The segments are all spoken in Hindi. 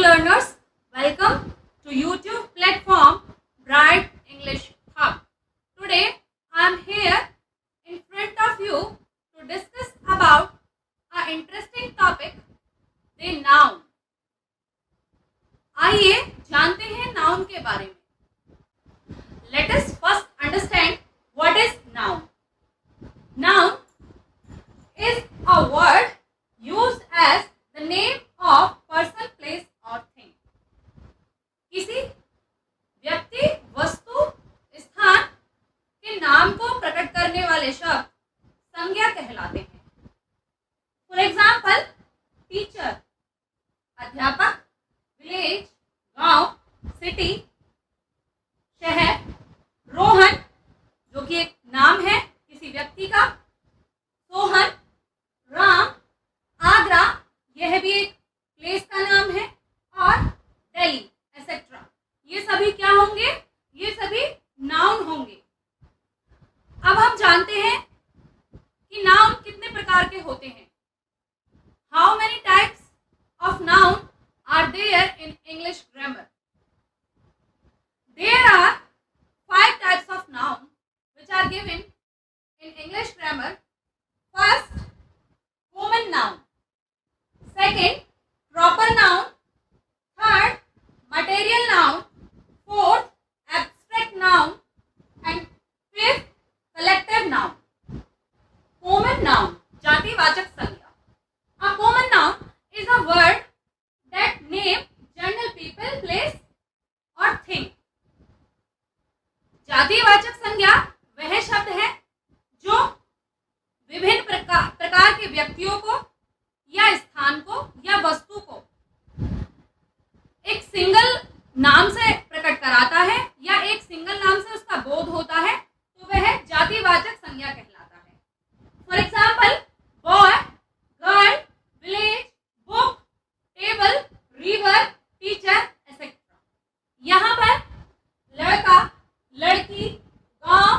learners, welcome to YouTube platform Bright English Hub. Today I am here in front of you to discuss about an interesting topic, the noun. आइए जानते हैं noun के बारे में. Let us first understand what is noun. Noun is a word used as the name of person, place or thing. किसी व्यक्ति, वस्तु, स्थान के नाम को प्रकट करने वाले शब्द संज्ञा कहलाते हैं. फॉर एग्जाम्पल, टीचर अध्यापक, विलेज गांव, सिटी शहर, रोहन जो कि एक नाम है किसी व्यक्ति का, सोहन, राम, आगरा यह भी एक प्लेस का नाम है, और दिल्ली एक्सेट्रा. ये सभी क्या होंगे? ये सभी नाउन होंगे. अब हम जानते हैं कि नाउन कितने प्रकार के होते हैं. How many types of noun are there in English grammar? There are 5 types of noun which are given in English grammar. First, common noun. Second, proper noun. Third, material noun. Fourth, abstract noun. And fifth, collective noun. Common noun, जातिवाचक संज्ञा. A common noun is a word that name general people, place or thing. जातिवाचक संज्ञा वह शब्द है जो विभिन्न प्रकार के व्यक्तियों को या स्थान को या वस्तु को एक सिंगल नाम से प्रकट कराता है या एक सिंगल नाम से उसका बोध होता है, तो वह जातिवाचक संज्ञा कहलाता है. For example, boy, girl, village, book, table, river, teacher etcetera. यहाँ पर लड़का, लड़की, गांव,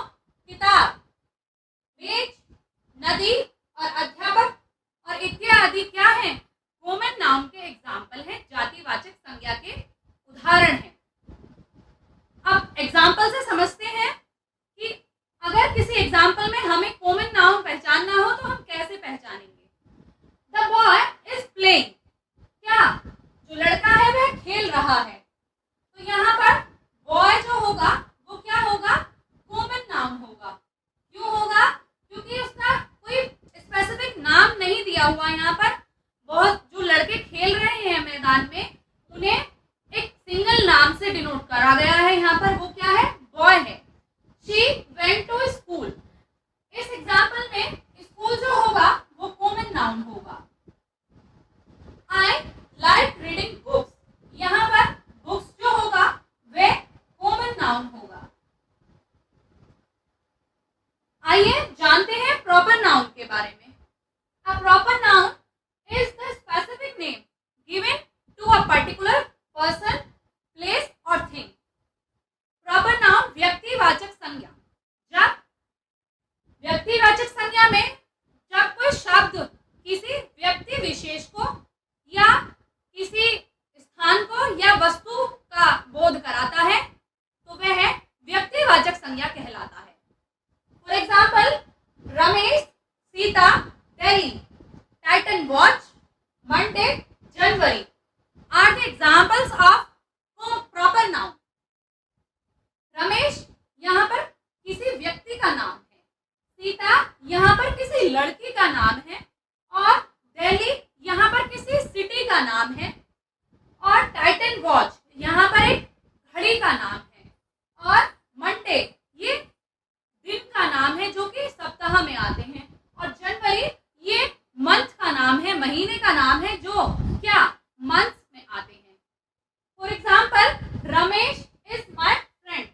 किताब, मेज, नदी और अध्यापक और इत्यादि क्या है? कॉमन नाउन के एग्जाम्पल हैं, जातिवाचक संज्ञा के उदाहरण हैं. अब एग्जाम्पल से समझते हैं कि अगर किसी एग्जाम्पल में हमें कॉमन नाउन पहचानना हो तो हम कैसे पहचानेंगे. The boy is playing. क्या जो लड़का है वह खेल रहा है. तो यहाँ पर बॉय जो होगा वो क्या होगा? कॉमन नाउन होगा. क्यों होगा? क्योंकि उसका कोई स्पेसिफिक नाम नहीं दिया हुआ. यहाँ पर बहुत जो लड़के खेल रहे हैं मैदान में उन्हें एक सिंगल नाम से डिनोट करा गया है. यहाँ पर वो क्या है? बॉय है. She went to school. इस एग्जाम्पल में स्कूल जो होगा वो कॉमन नाउन होगा. I like reading books. यहाँ पर बुक्स जो होगा वह कॉमन नाउन होगा. आइए जानते हैं प्रॉपर नाउन के बारे में. A proper noun is the specific name given to a particular person, place or thing. Proper noun व्यक्तिवाचक संज्ञा. जब व्यक्तिवाचक संज्ञा में जब कोई शब्द किसी व्यक्ति विशेष को या किसी स्थान को या वस्तु का बोध कराता है तो वह व्यक्तिवाचक संज्ञा कहलाता है. For example, Ramesh, Sita, Delhi, Titan watch, Monday, January are the examples of proper noun. Ramesh यहाँ पर किसी व्यक्ति का नाम है, सीता यहाँ पर किसी लड़की का नाम है, और दिल्ली यहाँ पर किसी सिटी का नाम है, और टाइटन वॉच यहाँ पर एक घड़ी का नाम है, और मंडे ये दिन का नाम है जो कि सप्ताह में आते हैं, और जनवरी ये मंथ का नाम है, महीने का नाम है जो क्या मंथ में आते हैं. For example, Ramesh is my friend.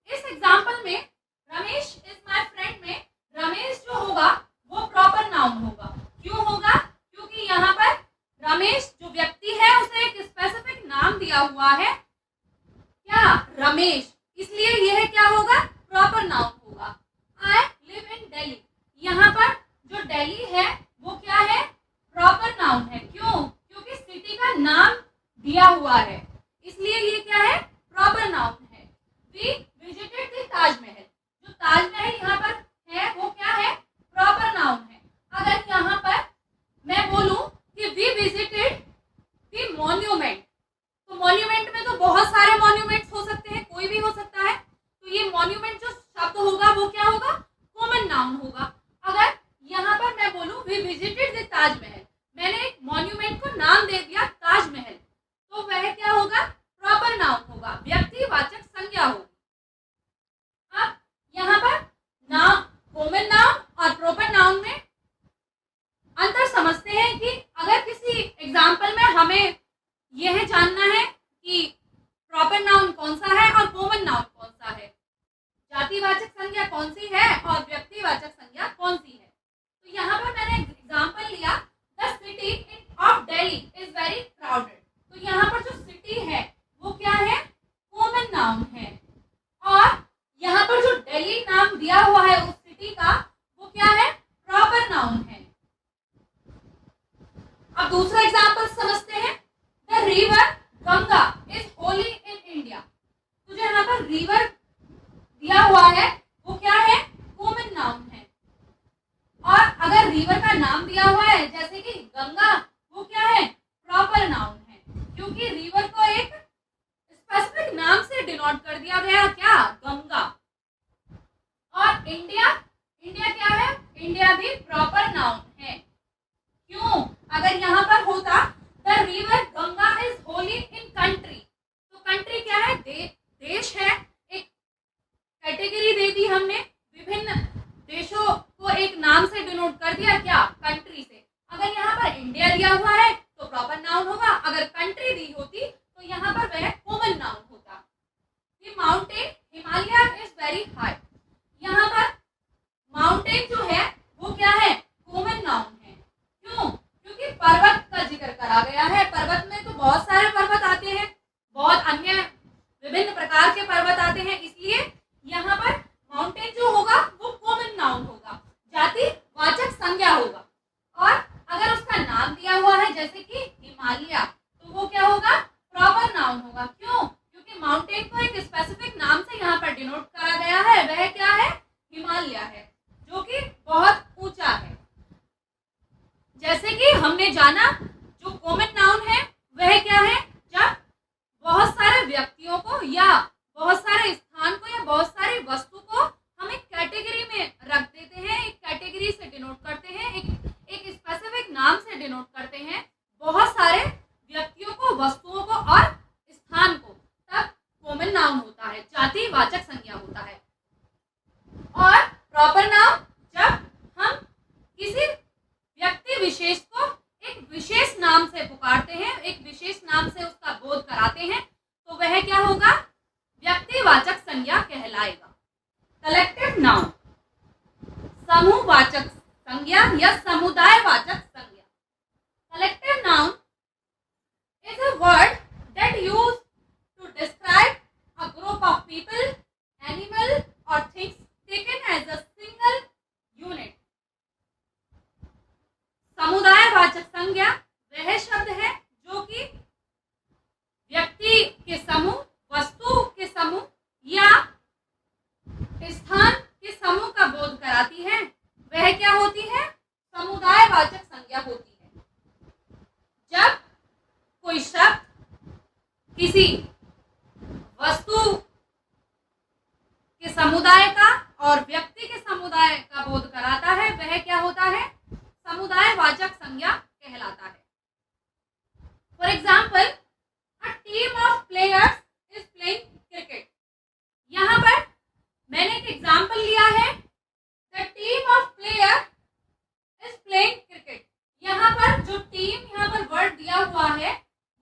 इस एग्जाम्पल में रमेश इज माय फ्रेंड में रमेश जो होगा वो प्रॉपर नाउन होगा. क्यों होगा? क्योंकि यहाँ पर रमेश जो व्यक्ति है उसे एक स्पेसिफिक नाम दिया हुआ है, क्या? रमेश. इसलिए यह क्या होगा? प्रॉपर नाउन होगा. I live in Delhi. यहाँ पर जो दिल्ली है वो क्या है? प्रॉपर नाउन है. क्यों? क्योंकि सिटी का नाम दिया हुआ है, इसलिए ये क्या है, प्रॉपर नाउन है। वी विजिटेड द ताजमहल, जो ताजमहल यहाँ पर है वो क्या है, प्रॉपर नाउन है। अगर यहाँ पर मैं बोलूं कि वी विजिटेड द मॉन्यूमेंट, तो मॉन्यूमेंट में तो बहुत सारे मॉन्यूमेंट्स हो सकते हैं, कोई भी हो सकता है, तो ये मॉन्यूमेंट जो शब्द होगा वो क्या होगा, कॉमन नाउन होगा। अगर यहाँ पर मैं बोलूं वी विजिटेड द ताजमहल, मैंने एक मॉन्यूमेंट को नाम दे दिया ताजमहल, तो वह क्या होगा, प्रॉपर नाउन होगा, व्यक्तिवाचक संज्ञा होगी। अब यहाँ पर नाम, कॉमन नाउन और प्रॉपर नाउन में अंतर समझते हैं कि अगर किसी एग्जाम्पल में हमें यह जानना है कि प्रॉपर नाउन कौन सा है और कॉमन नाउन कौन सा है, जातिवाचक संज्ञा कौन सी है और व्यक्तिवाचक संज्ञा कौन सी है, तो यहाँ पर मैंने एग्जाम्पल लिया, the city of Delhi is very crowded, तो यहाँ पर जो सिटी है वो क्या है, कॉमन नाउन है, और यहाँ पर जो दिल्ली नाम दिया हुआ है उस सिटी का वो क्या है, प्रॉपर नाउन है। अब दूसरा एग्जाम्पल समझते हैं, the river Ganga is Holi in India, तो जो यहाँ पर रिवर दिया हुआ है वो क्या है, कॉमन नाउन है, और अगर रिवर का नाम दिया हुआ है जैसे कि गंगा, वो क्या है, प्रॉपर नाउन है, क्योंकि रिवर को एक स्पेसिफिक नाम से डिनोट कर दिया गया, क्या, गंगा। और इंडिया, इंडिया क्या है, इंडिया भी प्रॉपर नाउन है, क्यों, अगर यहाँ पर होता the river Ganga is Holi in country, तो कंट्री क्या है, देश है, एक कैटेगरी दे दी हमने, विभिन्न देशों को एक नाम से डिनोट कर दिया, क्या, कंट्री से। अगर यहाँ पर इंडिया दिया हुआ है तो प्रॉपर नाउन होगा, अगर कंट्री दी होती तो यहाँ पर वह कॉमन नाउन होता। The mountain Himalaya is very high, यहाँ पर माउंटेन जो है वो क्या है, कॉमन नाउन है, क्यों, क्योंकि पर्वत का जिक्र करा गया है, पर्वत में तो बहुत सारे पर्वत आते हैं, बहुत अन्य विभिन्न प्रकार के पर्वत आते हैं, इसलिए यहाँ पर माउंटेन जो होगा वो कॉमन नाउन होगा, जातिवाचक संज्ञा होगा। और अगर उसका नाम दिया हुआ है जैसे कि हिमालय, तो वो क्या होगा, प्रॉपर नाउन होगा, क्यों, क्योंकि माउंटेन को एक स्पेसिफिक नाम से यहाँ पर डिनोट करा गया है, वह क्या है, हिमालय है, जो कि बहुत ऊंचा है। जैसे कि हमने जाना जो कॉमन नाउन है वह क्या है, जब बहुत सारे व्यक्तियों को या बहुत सारे स्थान को या बहुत सारी वस्तु को हम एक कैटेगरी में रख देते हैं, एक कैटेगरी से डिनोट करते हैं, एक स्पेसिफिक नाम से डिनोट करते हैं बहुत सारे व्यक्तियों को, वस्तुओं को और स्थान को, तब कॉमन नाउन होता है, जातिवाचक संज्ञा होता है। और प्रॉपर नाउन जब हम किसी व्यक्ति विशेष को एक विशेष नाम से पुकारते हैं, एक विशेष नाम से उसका बोध कराते हैं, तो वह क्या होगा, व्यक्तिवाचक संज्ञा कहलाएगा। कलेक्टिव नाउन, समूहवाचक संज्ञा या समुदायवाचक संज्ञा। Collective noun is a word that use to describe a group of people, animal और things taken as a single unit. समुदायवाचक संज्ञा वह शब्द है जो कि व्यक्ति के समूह, वस्तु के समूह या स्थान के समूह का बोध कराती है, वह क्या होती है, समुदायवाचक संज्ञा होती है। जब कोई शब्द किसी वस्तु के समुदाय का और व्यक्ति के समुदाय का बोध कराता है, वह क्या होता है, समुदायवाचक संज्ञा कहलाता है। For example, a team of players is playing cricket, यहाँ पर मैंने एक एग्जाम्पल लिया है, the team of player is playing cricket, यहाँ पर जो टीम, यहाँ पर वर्ड दिया हुआ है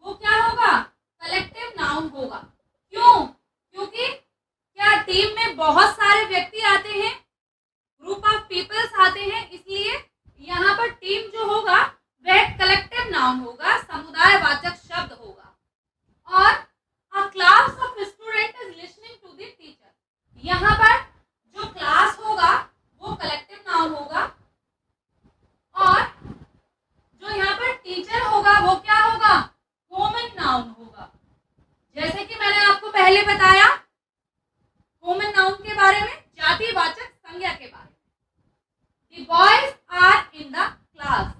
वो क्या होगा, कलेक्टिव नाउन होगा, क्यों, क्योंकि क्या टीम में बहुत सारे व्यक्ति आते हैं, ग्रुप ऑफ पीपल्स आते हैं, इसलिए यहाँ पर टीम जो होगा वह कलेक्टिव नाउन होगा, समुदायवाचक शब्द होगा। और a class of student is listening to the teacher, यहाँ पर जो क्लास होगा वो कलेक्टिव नाउन होगा, और जो यहाँ पर टीचर होगा वो क्या होगा, कॉमन नाउन होगा। जैसे कि मैंने आपको पहले बताया कॉमन नाउन के बारे में, जातिवाचक संज्ञा के बारे में। The boys are in the class।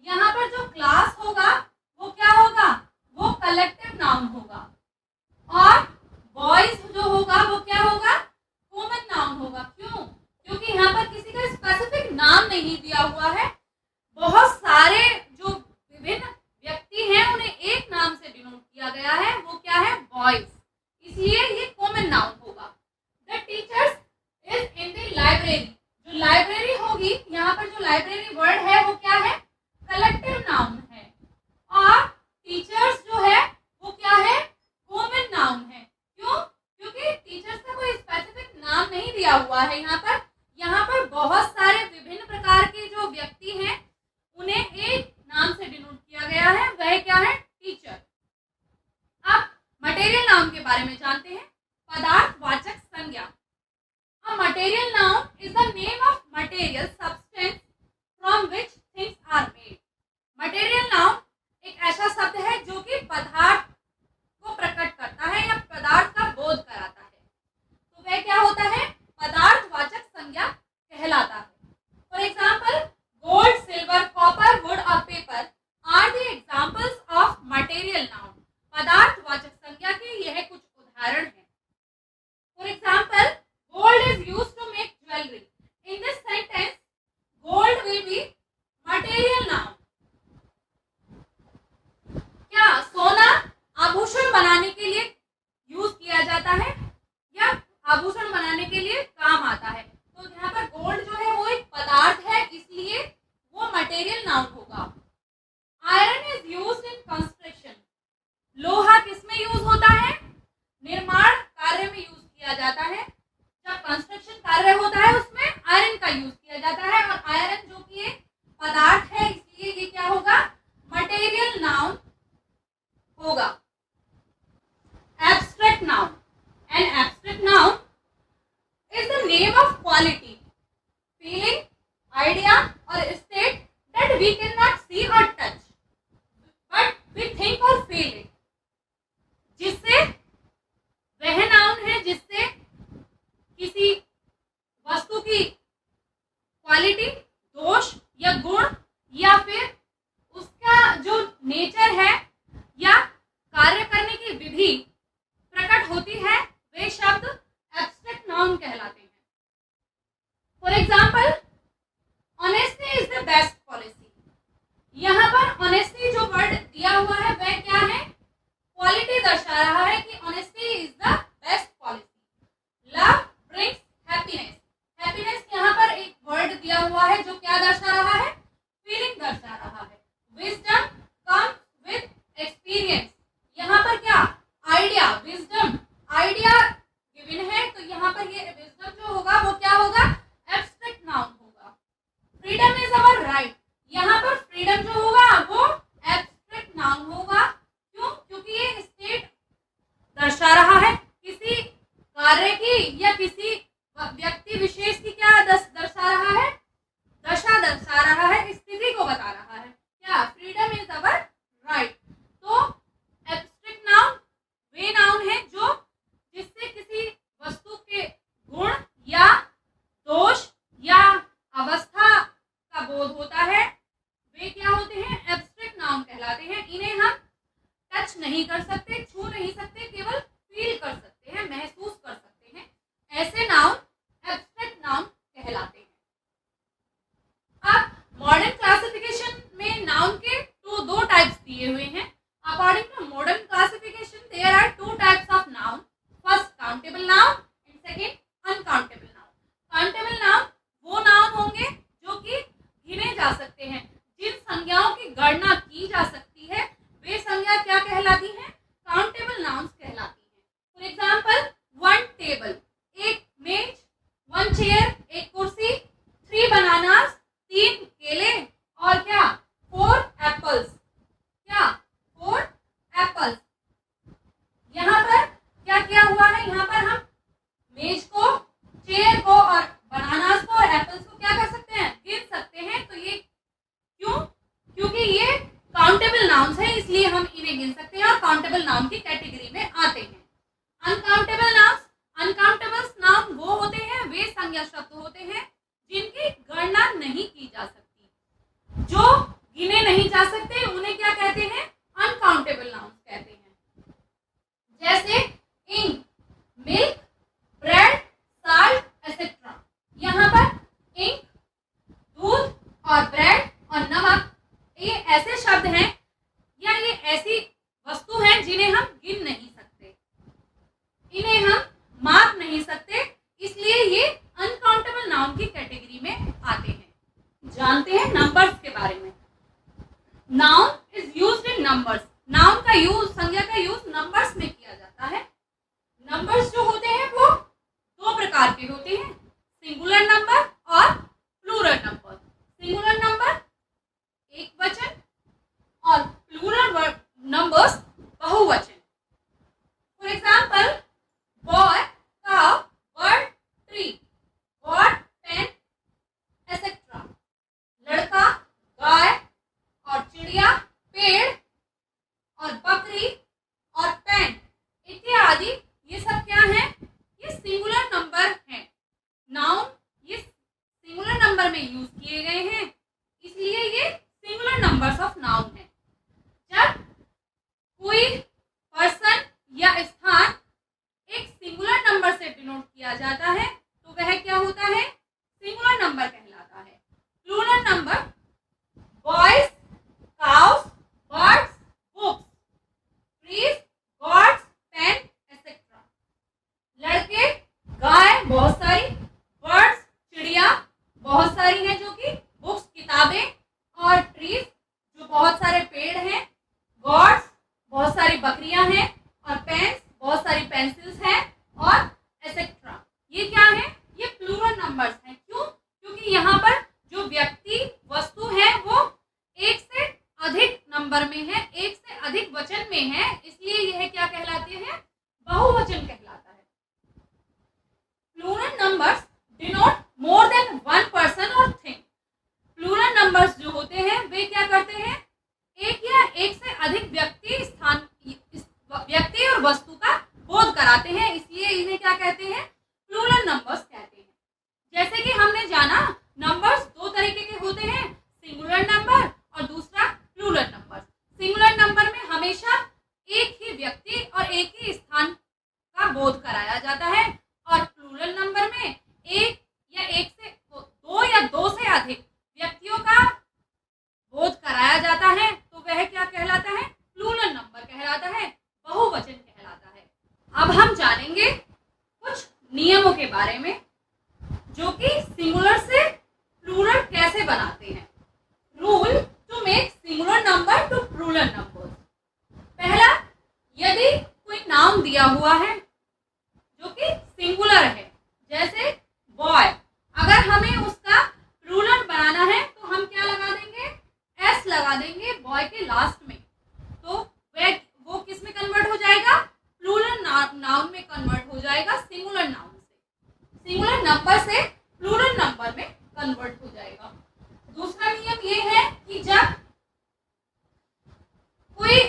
यहाँ पर जो क्लास होगा वो क्या होगा, वो कलेक्टिव नाउन होगा, और बॉयज जो होगा वो क्या होगा, कॉमन नाउन होगा। क्यों? क्योंकि यहाँ पर किसी का स्पेसिफिक नाम नहीं दिया हुआ है, बहुत सारे जो विभिन्न व्यक्ति हैं उन्हें एक नाम से डिनोट किया गया है, वो क्या है, बॉयज, इसलिए ये कॉमन नाउन होगा। The teachers is in the library. जो लाइब्रेरी होगी, यहाँ पर जो लाइब्रेरी वर्ड है वो क्या है, कलेक्टिव नाउन है, और टीचर्स जो है वो क्या है, कॉमन नाउन है। क्यों? क्योंकि टीचर्स का कोई स्पेसिफिक नाम नहीं दिया हुआ है यहाँ पर बहुत सारे विभिन्न प्रकार के जो व्यक्ति हैं उन्हें एक नाम से डिनोट किया गया है, वह क्या है, टीचर। अब मटेरियल नाउन के बारे में जानते हैं, पदार्थवाचक संज्ञा। A material noun is the name of material substance from which things are made। Material noun एक ऐसा शब्द है जो कि पदार्थ को प्रकट करता है या पदार्थ का बोध कराता है, तो वह क्या होता है, पदार्थवाचक संज्ञा कहलाता है। For example, gold, silver, copper, wood और paper are the examples of material noun. पदार्थवाचक संज्ञा के यह कुछ उदाहरण हैं। For example, gold is used to make jewelry। In this sentence, gold will be material noun। क्या सोना आभूषण बनाने के लिए यूज किया जाता है या आभूषण बनाने के लिए काम आता है, तो यहाँ पर गोल्ड जो है वो एक पदार्थ है, इसलिए वो मटेरियल नाउन होगा। Iron is used in construction. लोहा किसमें यूज होता है, निर्माण कार्य में यूज किया जाता है। जब कंस्ट्रक्शन कार्य होता है उसमें आयरन का यूज किया जाता है, और आयरन जो कि एक पदार्थ है इसलिए ये क्या होगा, मटेरियल नाउन होगा। Abstract noun. An abstract noun is the name of quality, feeling, idea और state that we can not see और टच बट वी थिंक और फील इट। जिससे वह नाउन है जिससे किसी वस्तु की क्वालिटी, दोष या गुण या फिर उसका जो नेचर है या कार्य करने की विधि प्रकट होती है, वे शब्द एब्स्ट्रैक्ट नाउन कहलाते हैं। For example, honesty is the best policy. यहाँ पर ऑनेस्टी जो वर्ड दिया हुआ है वह क्या है, क्वालिटी दर्शा रहा है कि honesty is the best policy. Love brings happiness. Happiness यहाँ पर एक वर्ड दिया हुआ है जो क्या दर्शा रहा है, फीलिंग दर्शा रहा है। Wisdom comes with experience. यहाँ पर क्या, आइडिया, विजडम, आइडिया गिवन है, तो यहाँ पर ये विजडम जो होगा वो क्या होगा, एब्स्ट्रैक्ट नाउन होगा। Freedom is our right. यहाँ पर फ्रीडम जो होगा वो एब्स्ट्रैक्ट नाउन होगा। क्यों? क्योंकि ये स्टेट दर्शा रहा है किसी कार्य की या किसी व्यक्ति विशेष की, क्या दर्शा रहा है, दशा दर्शा रहा है, स्थिति को बता रहा है। क्या, फ्रीडम इज अवर राइट। तो एब्स्ट्रैक्ट नाउन वे नाउन है जो जिससे किसी वस्तु के गुण या दोष या अवस्था का बोध होता है, वे क्या होते हैं, एब्स्ट्रैक्ट नाउन कहलाते हैं। इन्हें हम टच नहीं कर सकते, छू नहीं सकते, केवल फील कर सकते हैं, महसूस कर सकते हैं। ऐसे नाउन एब्स्ट्रैक्ट नाउन कहलाते हैं। अब मॉडर्न क्लासिफिकेशन में नाउन के दो टाइप्स दिए हुए हैं। According to modern classification there are two types of noun. First countable noun and second uncountable noun. Countable noun वो नाउन होंगे जो कि गिने जा सकते हैं, जिन संज्ञाओं की गणना की जा सकती है वे संज्ञा क्या कहलाती हैं, काउंटेबल नाउन्स कहलाती हैं। फॉर एग्जाम्पल, वन टेबल, एक मेज, वन चेयर, एक कुर्सी, थ्री बनानास, तीन केले, और क्या, फोर एप्पल्स। क्या, फोर एप्पल्स। यहाँ पर क्या किया हुआ है, यहाँ पर हम मेज को, चेयर को और बनानास को और एप्पल्स को क्या कर सकते हैं, गिन सकते हैं। तो ये क्यों, क्योंकि ये काउंटेबल नाउन्स हैं, इसलिए हम इन्हें गिन सकते हैं और काउंटेबल नाउन की कैटेगरी में आते हैं। हैं जिन्हें हम गिन नहीं सकते, इन्हें हम माप नहीं सकते, इसलिए ये अनकाउंटेबल नाउन की कैटेगरी में आते हैं। जानते हैं नंबर्स के बारे में। Noun is used in numbers. Noun का यूज, संज्ञा का यूज नंबर्स में किया जाता है। नंबर्स जो होते हैं वो दो प्रकार के होते हैं, सिंगुलर नंबर और प्लूरल नंबर। सिंगुलर नंबर एक वचन और प्लूरल नंबर्स बहुवचन। For example, boy, cow, bird, tree, God, pen, etcetera. लड़का, गाय और चिड़िया, पेड़ और बकरी और पेन इत्यादि, ये सब क्या है? ये सिंगुलर नंबर हैं। नाउन ये सिंगुलर नंबर में यूज किए गए हैं, इसलिए ये सिंगुलर नंबर्स ऑफ नाउन है। जब कोई पर्सन या स्थान एक सिंगुलर नंबर से डिनोट किया जाता है तो वह क्या होता है? सिंगुलर नंबर कहलाता है। Plural number boys, cows, birds, books, trees, gods, pen, etcetera. लड़के, गाय बहुत सारी, बर्ड्स चिड़िया बहुत सारी हैं जो कि, बुक्स किताबें, और ट्रीज जो बहुत सारे पेड़ हैं, गॉड्स बहुत सारी बकरियां हैं, और पेन्स बहुत सारी पेंसिल्स हैं, और एसेट्रा। ये क्या है? ये प्लूरल नंबर्स हैं। क्यों? क्योंकि यहाँ पर जो व्यक्ति वस्तु है वो एक से अधिक नंबर में है, एक से अधिक वचन में है, इसलिए यह क्या कहलाते हैं? बहुवचन कहलाता है। Plural numbers denote more than one person और थिंग। प्लूरल नंबर्स जो होते हैं वे क्या करते हैं? एक या एक से अधिक व्यक्ति और वस्तु का बोध कराते हैं, इसलिए इन्हें क्या कहते हैं? प्लूरल नंबर्स कहते हैं। जैसे कि हमने जाना, नंबर्स दो तरीके के होते हैं, सिंगुलर नंबर और दूसरा प्लूरल नंबर। सिंगुलर नंबर में हमेशा एक ही व्यक्ति और एक ही स्थान का बोध कराया जाता है, और प्लूरल नंबर में एक या एक से दो या दो से अधिक व्यक्तियों का बोध कराया जाता है, तो वह क्या कहलाता है? प्लूरल नंबर कहलाता है, बहुवचन कहलाता है। अब हम जानेंगे कुछ नियमों के बारे में जो कि सिंगुलर से प्लूरल कैसे बनाते हैं। Rule to make singular number to plural number. पहला, यदि कोई नाउन दिया हुआ है जो कि सिंगुलर है, जैसे बॉय, अगर हमें उसका प्लूरल बनाना है तो हम क्या लगा देंगे? एस लगा देंगे बॉय के लास्ट में, तो वो किस में कन्वर्ट हो जाएगा? प्लूरल नाउन में कन्वर्ट हो जाएगा, सिंगुलर नाउन से, सिंगुलर नंबर से प्लूरल नंबर में कन्वर्ट हो जाएगा। दूसरा नियम ये है कि जब कोई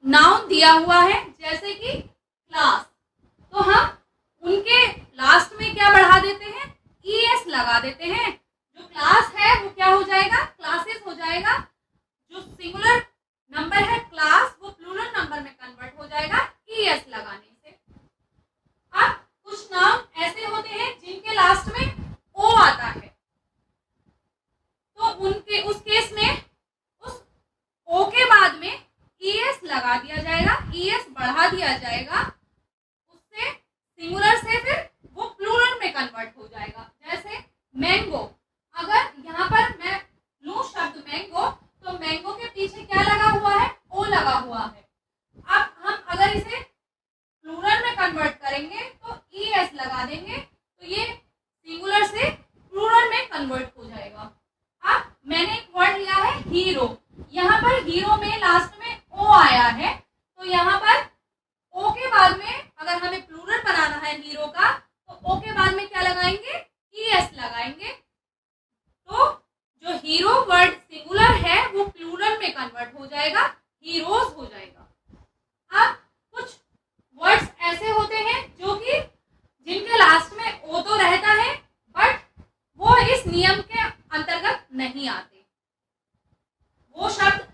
नाउन दिया हुआ है जैसे कि क्लास, तो हम उनके लास्ट में क्या बढ़ा देते हैं? ES लगा देते हैं। जो क्लास है वो क्या हो जाएगा? क्लासेस हो जाएगा। जो सिंगुलर नंबर है क्लास, वो प्लूरल नंबर में कन्वर्ट हो जाएगा ES लगाने से। अब कुछ नाउन ऐसे होते हैं जिनके लास्ट में O आता है, तो उनके उस केस में उस O के बाद में ES लगा दिया जाएगा, ES बढ़ा दिया जाएगा, उससे सिंगुलर से फिर वो प्लूरल में कन्वर्ट हो जाएगा। जैसे मैंगो, अगर यहाँ पर मैं लूं शब्द मैंगो, तो मैंगो के पीछे क्या लगा हुआ है? ओ लगा हुआ है। अब हम अगर इसे प्लूरल में कन्वर्ट करेंगे तो ES लगा देंगे, तो ये सिंगुलर से प्लूरल में कन्वर्ट हो जाएगा। अब मैंने एक वर्ड लिया है हीरो, यहाँ पर हीरो में लास्ट में ओ आया है, तो यहाँ पर ओ के बाद में अगर हमें प्लूरल बनाना है हीरो का, तो ओ के बाद में क्या लगाएंगे? ES लगाएंगे, तो जो हीरो वर्ड सिंगुलर है वो प्लूरल में कन्वर्ट हो जाएगा, हीरोज हो जाएगा। अब कुछ वर्ड्स ऐसे होते हैं जो कि जिनके लास्ट में ओ तो रहता है, बट वो इस नियम के अंतर्गत नहीं आते। वो शब्द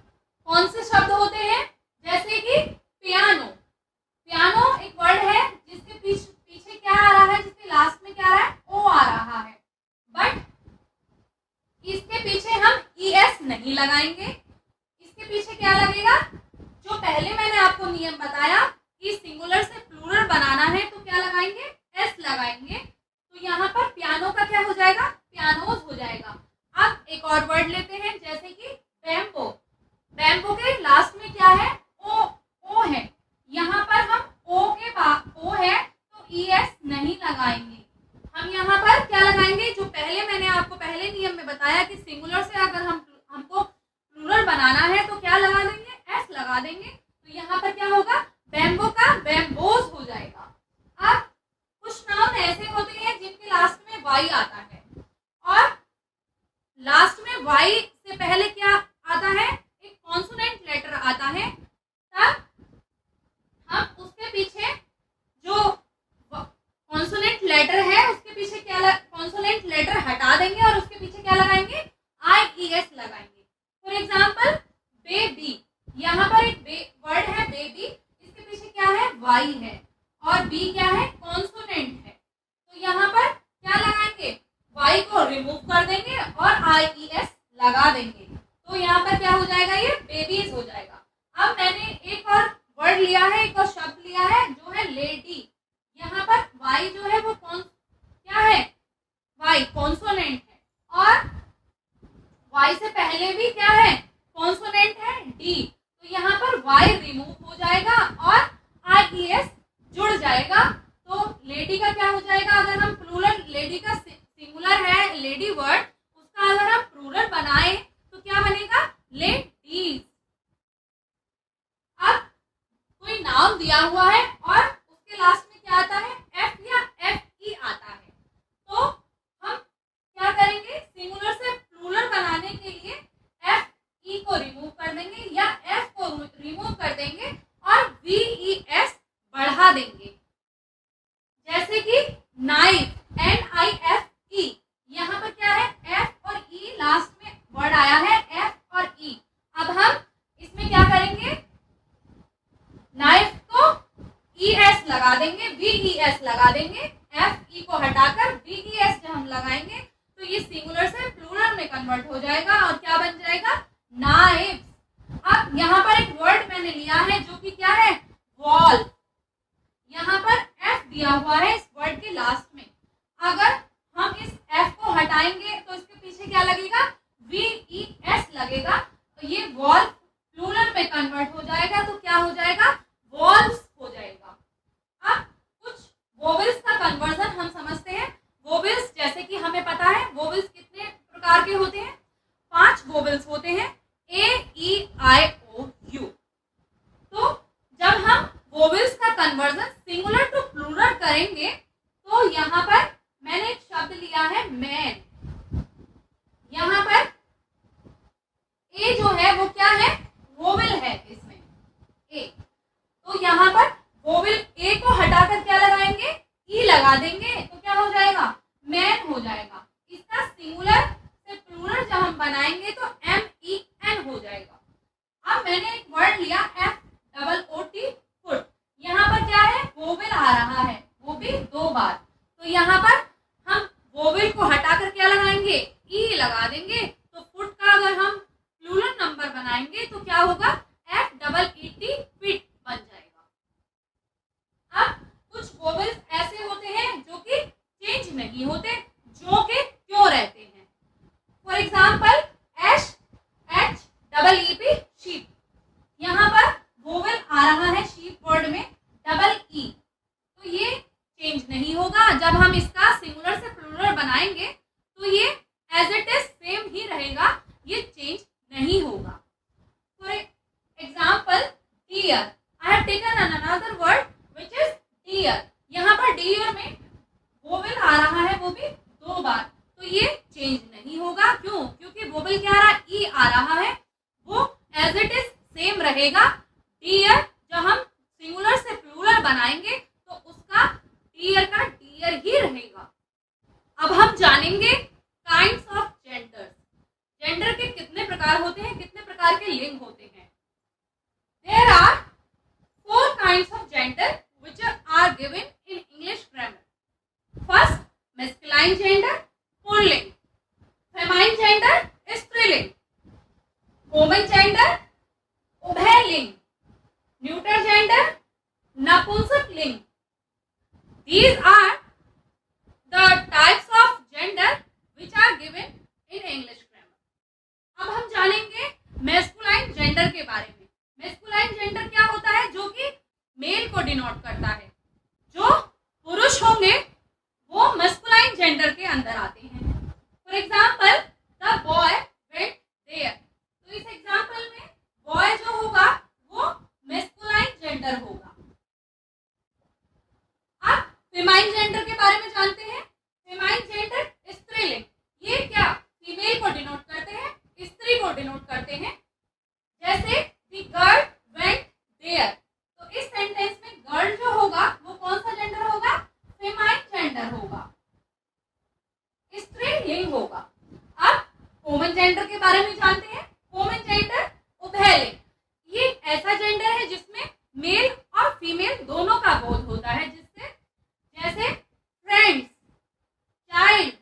कौन से शब्द होते हैं? जैसे कि पियानो। पियानो एक वर्ड है जिसके पीछे क्या आ रहा है? जिसके लास्ट में क्या आ रहा है? ओ आ रहा है, बट इसके पीछे हम ES नहीं लगाएंगे। इसके पीछे क्या लगेगा? जो पहले मैंने आपको नियम बताया बताया कि सिंगुलर से प्लूरल बनाना है तो क्या लगाएंगे, एस लगाएंगे। तो यहाँ पर पियानो का क्या हो जाएगा, पियानोज हो जाएगा। अब एक और वर्ड लेते हैं, जैसे कि बैम्बो। बैम्बो के लास्ट में क्या है, ओ, ओ है। यहाँ पर हम ओ के बाद ओ है तो ई एस नहीं लगाएंगे, हम यहाँ पर क्या लगाएंगे, जो पहले मैंने आपको पहले नियम में बताया कि सिंगुलर से अगर हमको प्लूरल बनाना है तो क्या लगा देंगे, एस लगा देंगे। तो यहाँ पर क्या होगा, बैम्बो का बैम्बोज हो जाएगा। अब कुछ नाउन ऐसे होते हैं जिनके लास्ट में वाई आता है, और लास्ट में वाई से पहले क्या आता है, एक कॉन्सोनेंट लेटर आता है, तब हम उसके पीछे जो कॉन्सोनेंट लेटर है उसके पीछे क्या कॉन्सोनेंट लेटर हटा देंगे और उसके पीछे क्या लगाएंगे, आई ई एस लगाएंगे। फॉर एग्जाम्पल बेबी, यहाँ पर एक वर्ड है बेबी, इसके पीछे क्या है, वाई है, और बी क्या है, कॉन्सोनेंट है। तो यहाँ पर क्या लगाएंगे, वाई को रिमूव कर देंगे और आई ई एस लगा देंगे। तो यहाँ पर क्या हो जाएगा, ये बेबीज हो जाएगा। अब मैंने एक और वर्ड लिया है, एक और शब्द लिया है जो है लेडी। यहाँ पर वाई जो है वो क्या है, वाई कॉन्सोनेंट है, और वाई से पहले भी क्या है, कॉन्सोनेंट है, डी। तो यहाँ पर वाई रिमूव हो जाएगा और आई ई एस जुड़ जाएगा। तो लेडी का क्या हो जाएगा, अगर हम प्लूरल, लेडी का सिंगुलर है लेडी वर्ड, उसका अगर हम प्लूरल बनाए तो क्या बनेगा, लेडीज। अब कोई नाउन दिया हुआ है और उसके लास्ट में क्या आता है, एफ या एफ ई आता है, तो हम क्या करेंगे, सिंगुलर से प्लूरल बनाने के लिए एफ ई को रिमूव कर देंगे या एफ को रिमूव कर देंगे और वी ई एस बढ़ा देंगे। जैसे कि knife, N I F E, यहाँ पर क्या है, एफ और ई लास्ट में वर्ड आया है, एफ और ई। अब हम इसमें क्या करेंगे, नाइफ को ई एस लगा देंगे, वी ई एस लगा देंगे, एफ ई को हटाकर वी ई एस जब हम लगाएंगे तो ये सिंगुलर से प्लूरल में कन्वर्ट हो जाएगा और क्या बन जाएगा, नाइफ्स। अब यहाँ पर एक वर्ड मैंने लिया है जो कि क्या है, वॉल। यहाँ पर एफ दिया हुआ है इस वर्ड के लास्ट में, अगर हम इस एफ को हटाएंगे तो इसके पीछे क्या लगेगा, वी ई एस लगेगा, तो ये वॉल प्लूरल में कन्वर्ट हो जाएगा, तो क्या हो जाएगा, वॉल्स हो जाएगा। अब कुछ वोवेल्स का कन्वर्जन हम समझते हैं। वोवेल्स जैसे कि हमें पता है वोवेल्स कितने प्रकार के होते हैं, 5 वोवेल्स होते हैं, ए ई आई ओ यू। तो जब हम वोवेल्स का कन्वर्जन सिंगुलर टू प्लूरल करेंगे तो यहाँ पर मैंने एक शब्द लिया है मैन। यहाँ पर ए जो है वो क्या है, वोवेल है इसमें ए, तो यहाँ पर वोवेल ए को हटाकर क्या लगाएंगे, ई लगा देंगे, तो क्या हो जाएगा, मैन हो जाएगा। इसका सिंगुलर से प्लूरल जब हम बनाएंगे तो एम ई एन हो जाएगा। अब मैंने एक वर्ड लिया F double O T, foot. यहाँ पर क्या है, वोवेल आ रहा है, वो भी 2 बार, तो यहाँ पर हम वोवेल को हटाकर क्या लगाएंगे, ई लगा देंगे, तो फुट का अगर हम प्लूरल नंबर बनाएंगे तो क्या होगा, F double E T, fit बन जाएगा। अब कुछ वोवेल्स ऐसे होते हैं जो कि चेंज नहीं होते, जो कि क्यों रहते हैं। For example H H double E P, sheep. यहाँ पर वोवेल आ रहा है शीप वर्ड में, डबल ई, तो ये चेंज नहीं होगा। जब हम इसका सिंगुलर से प्लूरल बनाएंगे तो ये एज इट इज सेम ही रहेगा, ये चेंज नहीं होगा। For example dear, I have taken another word which is dear. यहाँ पर डियर में वोवेल आ रहा है, वो भी 2 बार, तो ये चेंज नहीं होगा। क्यों, क्योंकि वोवेल क्या आ रहा है, ई आ रहा है, वो एज इट इज सेम रहेगा। डियर जब हम सिंगुलर से प्लूरल बनाएंगे तो उसका डियर का डियर ही रहेगा। अब हम जानेंगे काइंड्स ऑफ जेंडर्स। जेंडर के कितने प्रकार होते हैं, कितने प्रकार के लिंग होते हैं। There are 4 kinds of gender which are given in English grammar. First, masculine gender, पुल्लिंग। फेमाइन जेंडर, स्त्रीलिंग। वुमेन जेंडर, उभयलिंग। Neuter gender, These are the types of gender which are given in English grammar. अब हम जानेंगे मैस्कुलाइन जेंडर के बारे में। मैस्कुलाइन जेंडर क्या होता है? जो कि मेल को डिनोट करता है। जो पुरुष होंगे वो मैस्कुलाइन जेंडर के अंदर आते हैं। For example, the boy went there. तो इस एग्जाम्पल में बॉय जो होगा वो मैस्कुलाइन जेंडर होगा। अब फेमाइन जेंडर के बारे में जानते हैं। फेमाइन जेंडर स्त्रीलिंग, ये क्या फीमेल को डिनोट करते हैं, स्त्री को डिनोट करते हैं। जैसे द गर्ल वेंट देयर, तो इस सेंटेंस में गर्ल जो होगा वो कौन सा जेंडर होगा? फेमाइन जेंडर होगा, स्त्रीलिंग होगा। अब वुमेन जेंडर के बारे में जानते हैं। वुमेन जेंडर उभयलिंग, ये ऐसा जेंडर है जिसमें मेल और फीमेल दोनों का बोध होता है। जिससे जैसे फ्रेंड्स, चाइल्ड।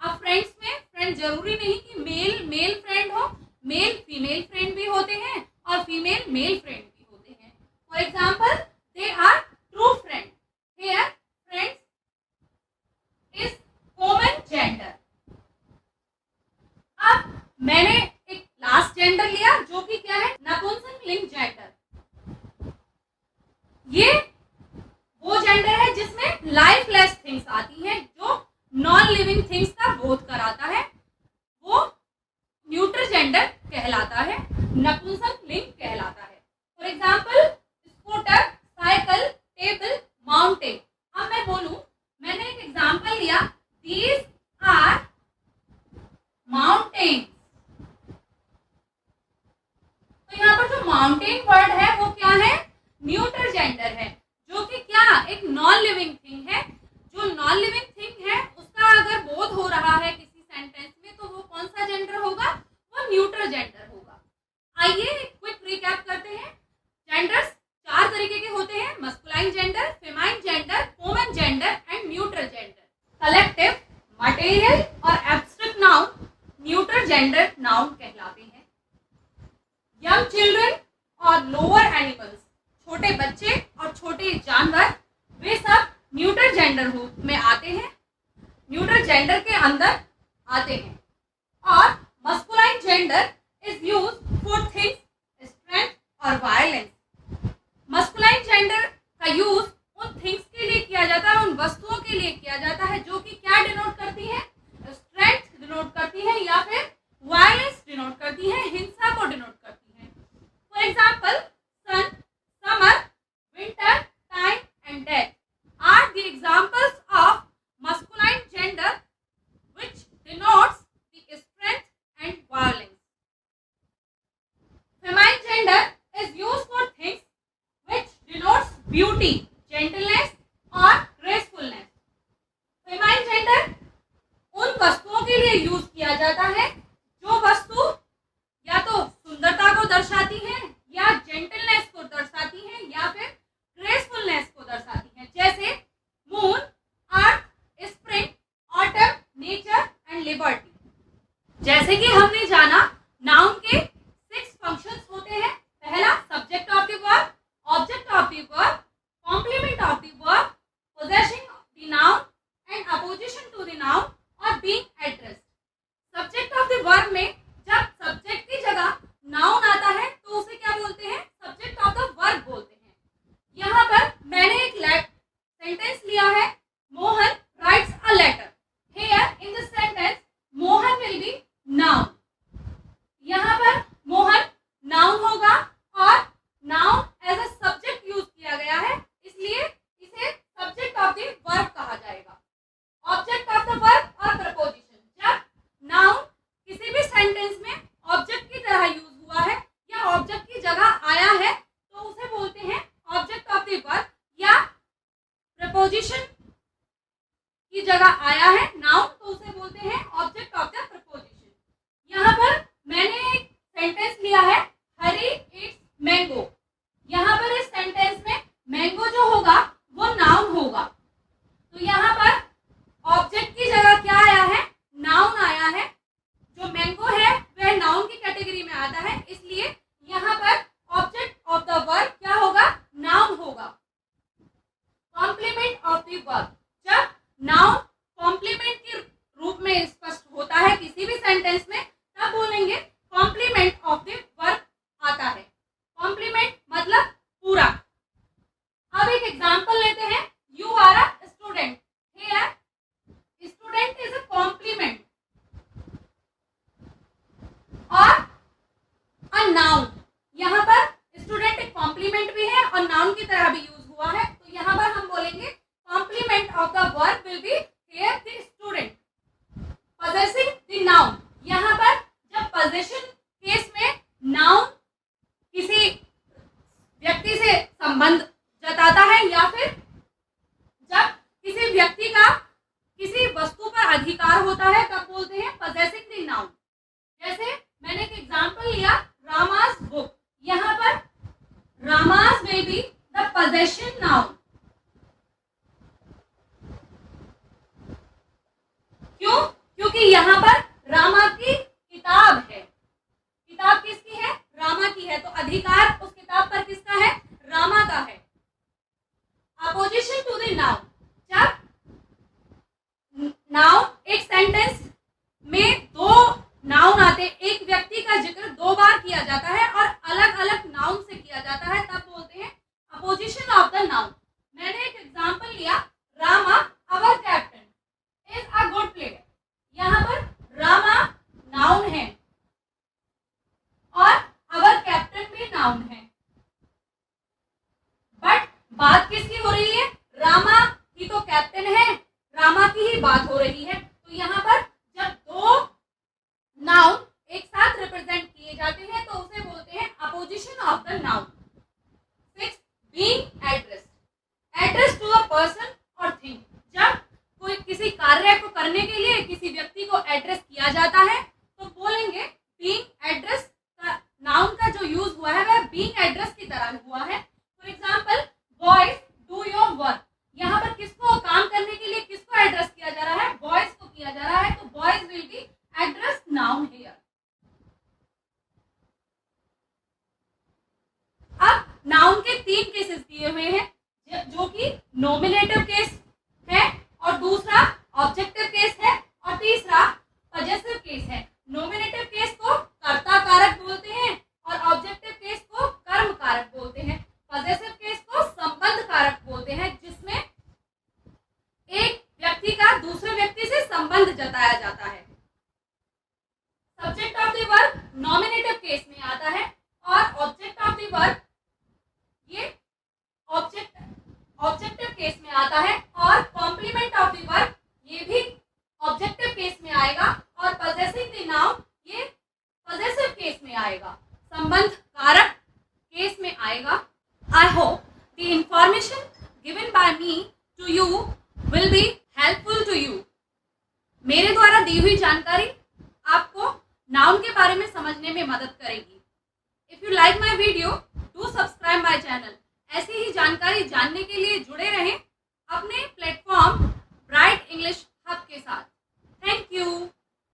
अब फ्रेंड्स में फ्रेंड जरूरी नहीं कि मेल मेल फ्रेंड हो, मेल फीमेल फ्रेंड भी होते हैं और फीमेल मेल फ्रेंड भी होते हैं। For example, they are true friend. Here friends is women gender. अब मैंने एक लास्ट जेंडर लिया जो कि क्या है? नपुंसकलिंग जेंडर। ये वो जेंडर है जिसमें लाइफलेस थिंग्स आती हैं, जो नॉन लिविंग थिंग्स का बोध कराता है। वो न्यूट्रल जेंडर कहलाता है, नपुंसकलिंग कहलाता है। For example, scooter, cycle, table, mountain. अब मैं बोलूं, मैंने एक एग्जाम्पल लिया, दीज आर माउंटेन। तो यहाँ पर जो माउंटेन वर्ड है वो क्या है? न्यूट्रल जेंडर है, जो कि क्या एक नॉन लिविंग थिंग है। जो नॉन लिविंग थिंग है उसका अगर बोध हो रहा है किसी सेंटेंस में तो वो कौन सा जेंडर होगा? वो न्यूट्रल जेंडर होगा। आइए क्विक रिकैप करते हैं। जेंडर्स 4 तरीके के होते हैं: masculine gender, feminine gender, women gender and neutral gender. Collective, material और abstract noun neutral gender noun कहलाते हैं। यंग चिल्ड्रन और लोअर एनिमल्स, छोटे बच्चे और छोटे जानवर, वे सब न्यूट्रल जेंडर में आते हैं, न्यूट्रल जेंडर के अंदर आते हैं। और masculine gender is used for things, strength और वायलेंस। मस्कुलाइन जेंडर का यूज उन थिंग्स के लिए किया जाता है, उन वस्तुओं के लिए किया जाता है जो कि क्या डिनोट करती है? स्ट्रेंथ डिनोट करती है या फिर वायलेंस डिनोट करती है, हिंसा को डिनोट करती है। For example, sun, summer, winter, time and death are the examples of masculine gender which denotes the strength and violence. Feminine gender is used for things which denotes beauty, gentleness or gracefulness. Feminine gender उन वस्तुओं के लिए यूज किया जाता है जो वस्तु या तो सुंदरता को दर्शाती है, या जेंटलनेस को दर्शाती है, या फिर ग्रेसफुलनेस को दर्शाती है। जैसे moon, earth, spring, autumn, nature and liberty. जैसे कि हमने जाना, नाउन के 6 फंक्शंस होते हैं। पहला, subject of the verb, object of the verb, complement of the verb, possessing the noun and apposition to the noun और being addressed. Subject of the verb में जब सब्जेक्ट की जगह नाउन आता है तो उसे क्या बोलते हैं? सब्जेक्ट ऑफ द वर्ब बोलते हैं। यहाँ पर मैंने एक सेंटेंस लिया है, Mohan writes a letter. Here in this sentence Mohan will be noun. यहाँ पर मोहन नाउन होगा और noun as a subject use किया गया है, इसलिए इसे सब्जेक्ट ऑफ द वर्ब कहा जाएगा। ऑब्जेक्ट ऑफ द वर्ब और प्रपोजिशन, जब नाउन किसी भी सेंटेंस में ऑब्जेक्ट की तरह यूज हुआ है या ऑब्जेक्ट की जगह आया है तो उसे बोलते हैं ऑब्जेक्ट ऑफ द वर्ब, या प्रपोजिशन की जगह आया है नाउन तो उसे बोलते हैं ऑब्जेक्ट ऑफ द प्रपोजिशन। यहाँ पर मैंने एक सेंटेंस लिया है, हरी इट्स मैंगो। यहाँ पर इस सेंटेंस में मैंगो जो होगा वो नाउन होगा। तो यहाँ पर ऑब्जेक्ट की जगह क्या आया है? नाउन आया है। जो मैंगो है वह नाउन की कैटेगरी में आता है, इसलिए यहाँ पर ऑब्जेक्ट ऑफ द वर्ब क्या होगा? नाउन होगा। Complement of the verb, noun complement के रूप में स्पष्ट होता है किसी भी सेंटेंस में, तब बोलेंगे कॉम्प्लीमेंट ऑफ द वर्ब आता है। कॉम्प्लीमेंट मतलब पूरा। अब एक एग्जांपल लेते हैं। You are a student, here student is a complement और अ नाउन। यहाँ पर स्टूडेंट एक कॉम्प्लीमेंट भी है और नाउन की तरह भी यूज हुआ है, तो यहाँ पर हम बोलेंगे complement of the verb will be here the student. Possessing the noun, यहाँ पर जब पोजेशन केस में नाउन किसी व्यक्ति से संबंध जताता है या फिर जब किसी व्यक्ति का किसी वस्तु पर अधिकार होता है, तब बोलते हैं पजेसिंग द नाउन। जैसे मैंने एक एग्जांपल लिया, रामास बुक। यहाँ पर Rama's will be the possession noun. क्यों? क्योंकि यहाँ पर रामा की किताब है। किताब किसकी है? रामा की है, तो अधिकार उस किताब पर किसका है? रामा का है। अपोजिशन टू द नाउन, जब नाउन एक सेंटेंस में दो नाउन आते, एक व्यक्ति का जिक्र दो बार किया जाता है और अलग अलग नाउन से किया जाता है, तब बोलते हैं अपोजिशन ऑफ द नाउन। मैंने एक एग्जांपल लिया, Rama our captain is a good player. यहाँ पर रामा नाउन है और अवर कैप्टन भी नाउन है, बट बात किसकी हो रही है? रामा की तो कैप्टन है, रामा की ही बात हो रही है। तो यहाँ पर जब दो नाउन एक साथ रिप्रेजेंट किए जाते हैं तो उसे बोलते हैं apposition of the noun. 6. Being addressed, address to a person और थिंग। जब कोई किसी कार्य को करने के लिए किसी व्यक्ति को एड्रेस किया जाता है, तो बोलेंगे बीइंग एड्रेस। का नाउन का जो यूज हुआ है वह बीइंग एड्रेस की तरह हुआ है। For example, boys do your work. यहाँ पर किसको काम करने के लिए किसको एड्रेस किया जा रहा है? बॉयज को किया जा रहा है, तो boys will be address noun here. अब नाउन के 3 केसेस दिए हुए हैं, जो कि नॉमिनेटिव केस है और दूसरा ऑब्जेक्टिव केस है और तीसरा पजेसिव केस है। नॉमिनेटिव केस को कर्ता कारक बोलते हैं और ऑब्जेक्टिव केस को कर्म कारक बोलते हैं। पजेसिव केस को संबंध कारक बोलते हैं, जिसमें एक व्यक्ति का दूसरे व्यक्ति से संबंध जताया जाता है। Subject of the verb nominative case में आता है और ऑब्जेक्ट ऑफ द वर्ब ये ऑब्जेक्टिव केस में आता है और कॉम्प्लीमेंट ऑफ द वर्ब ये भी ऑब्जेक्टिव केस में आएगा और पजेसिंग द नाउन ये पजेसिव केस में आएगा, संबंध कारक केस में आएगा। I hope the information given by me to you will be helpful to you. मेरे द्वारा दी हुई जानकारी आपको नाउन के बारे में समझने में मदद करेगी। If you like my video, do subscribe my channel. ऐसी ही जानकारी जानने के लिए